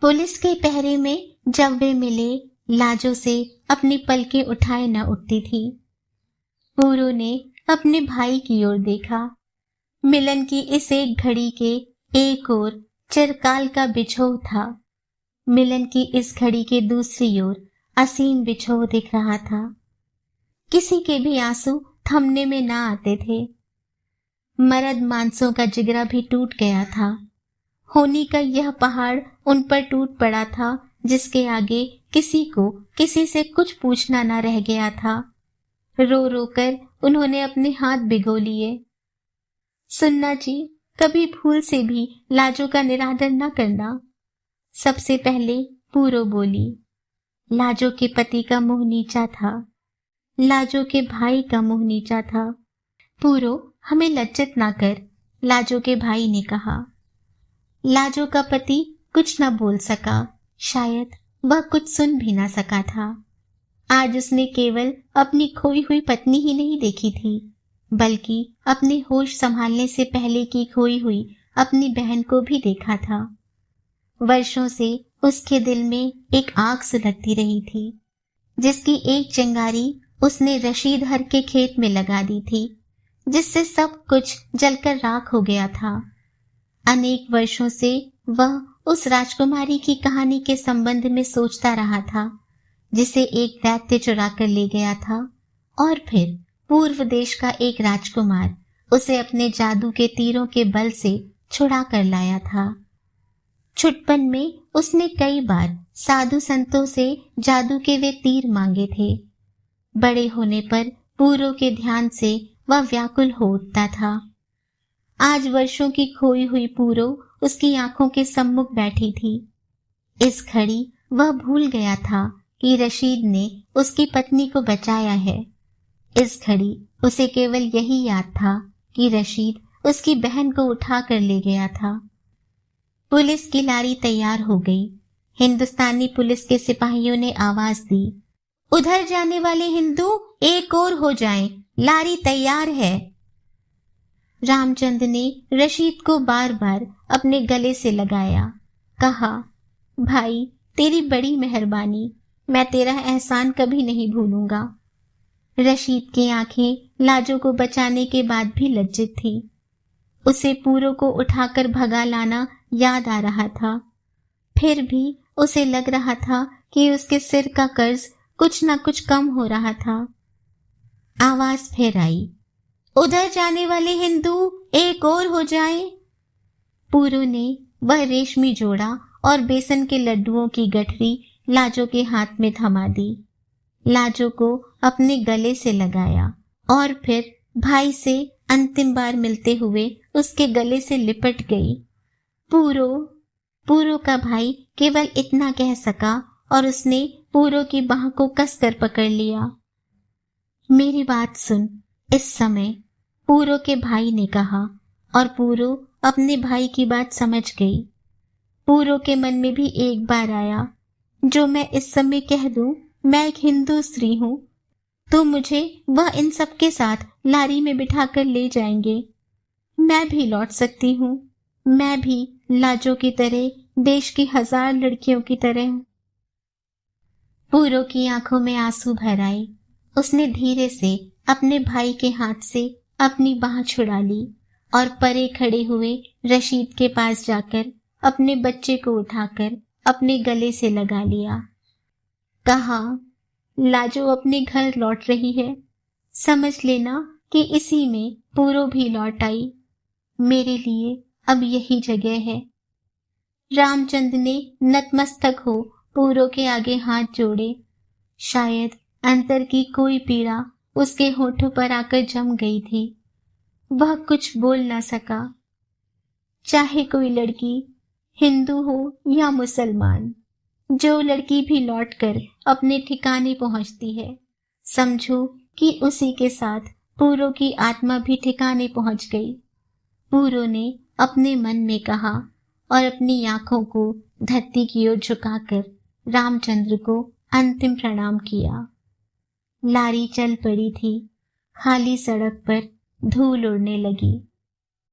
Police के पहरे में जब वे मिले, लाजो से अपनी पलकें उठाए न उठती थी। पूरो ने अपने भाई की ओर देखा। मिलन की इस एक घड़ी के एक ओर चिरकाल का बिछोह था, मिलन की इस घड़ी के दूसरी ओर असीम बिछोह दिख रहा था। किसी के भी आंसू थमने में ना आते थे। मर्द मांसों का जिगरा भी टूट गया था। होनी का यह पहाड़ उन पर टूट पड़ा था, जिसके आगे किसी को किसी से कुछ पूछना ना रह गया था। रो रो कर उन्होंने अपने हाथ भिगो लिए। सुनना जी, कभी भूल से भी लाजो का निरादर न करना। सबसे पहले पूरो बोली। लाजो के पति का मुंह नीचा था, लाजो के भाई का मुंह नीचा था। पूरो, हमें लज्जित ना कर, लाजो के भाई ने कहा। लाजो का पति कुछ न बोल सका, शायद वह कुछ सुन भी ना सका था। आज उसने केवल अपनी खोई हुई पत्नी ही नहीं देखी थी, बल्कि अपने होश संभालने से पहले की खोई हुई अपनी बहन को भी देखा था। वर्षों से उसके दिल में एक आग सुलगती रही थी, जिसकी एक चिंगारी उसने रशीद-हर के खेत में लगा दी थी, जिससे सब कुछ जलकर राख हो गया था। अनेक वर्षों से वह उस राजकुमारी की कहानी के संबंध में सोचता रहा था, जिसे एक दैत्य चुरा कर ले गया था, और फिर पूर्व देश का एक राजकुमार उसे अपने जादू के तीरों के बल से छुड़ा कर लाया था। छुटपन में उसने कई बार साधु संतों से जादू के वे तीर मांगे थे। बड़े होने पर पूरो के ध्यान से वह व्याकुल हो उठता था। आज वर्षों की खोई हुई पूरो उसकी आंखों के सम्मुख बैठी थी। इस घड़ी वह भूल गया था कि रशीद ने उसकी पत्नी को बचाया है। इस घड़ी उसे केवल यही याद था कि रशीद उसकी बहन को उठा कर ले गया था। पुलिस की लारी तैयार हो गई। हिंदुस्तानी पुलिस के सिपाहियों ने आवाज दी, उधर जाने वाले हिंदू एक और हो जाएं, लारी तैयार है। रामचंद ने रशीद को बार बार अपने गले से लगाया, कहा, भाई तेरी बड़ी मेहरबानी, मैं तेरा एहसान कभी नहीं भूलूंगा। रशीद की आंखें लाजो को बचाने के बाद भी लज्जित थी। उसे पूरो को उठाकर भगा लाना याद आ रहा था। फिर भी उसे लग रहा था कि उसके सिर का कर्ज कुछ न कुछ कम हो रहा था। आवाज फिर आई, उधर जाने वाले हिंदू एक और हो जाएं। पूरो ने वह रेशमी जोड़ा और बेसन के लड्डुओं की गठरी लाजो के हाथ में थमा दी। लाजो को अपने गले से लगाया और फिर भाई से अंतिम बार मिलते हुए उसके गले से लिपट गई। पूरो का भाई केवल इतना कह सका और उसने पूरो की बाह को कसकर पकड़ लिया। मेरी बात सुन, इस समय पूरो के भाई ने कहा, और पूरो अपने भाई की बात समझ गई। पूरो के मन में भी एक बार आया, जो मैं इस समय कह दूं, मैं एक हिंदू स्त्री हूं, तो मुझे वह इन सब के साथ लारी में बिठाकर ले जाएंगे। मैं भी लौट सकती हूँ, मैं भी लाजो की तरह देश की 1000 लड़कियों की तरह। पूरो की आंखों में आंसू भर आए। उसने धीरे से अपने भाई के हाथ से अपनी बाह छुड़ा ली और परे खड़े हुए रशीद के पास जाकर अपने बच्चे को उठाकर अपने गले से लगा लिया। कहा, लाजो अपने घर लौट रही है, समझ लेना कि इसी में पूरो भी लौट आई। मेरे लिए अब यही जगह है। रामचंद ने नतमस्तक हो पूरो के आगे हाथ जोड़े। शायद अंतर की कोई पीड़ा उसके होठों पर आकर जम गई थी। वह कुछ बोल ना सका। चाहे कोई लड़की हिंदू हो या मुसलमान, जो लड़की भी लौटकर अपने ठिकाने पहुंचती है, समझो कि उसी के साथ पूरो की आत्मा भी ठिकाने पहुंच गई। पूरो ने अपने मन में कहा और अपनी आंखों को धरती की ओर झुकाकर रामचंद्र को अंतिम प्रणाम किया। लारी चल पड़ी थी। खाली सड़क पर धूल उड़ने लगी।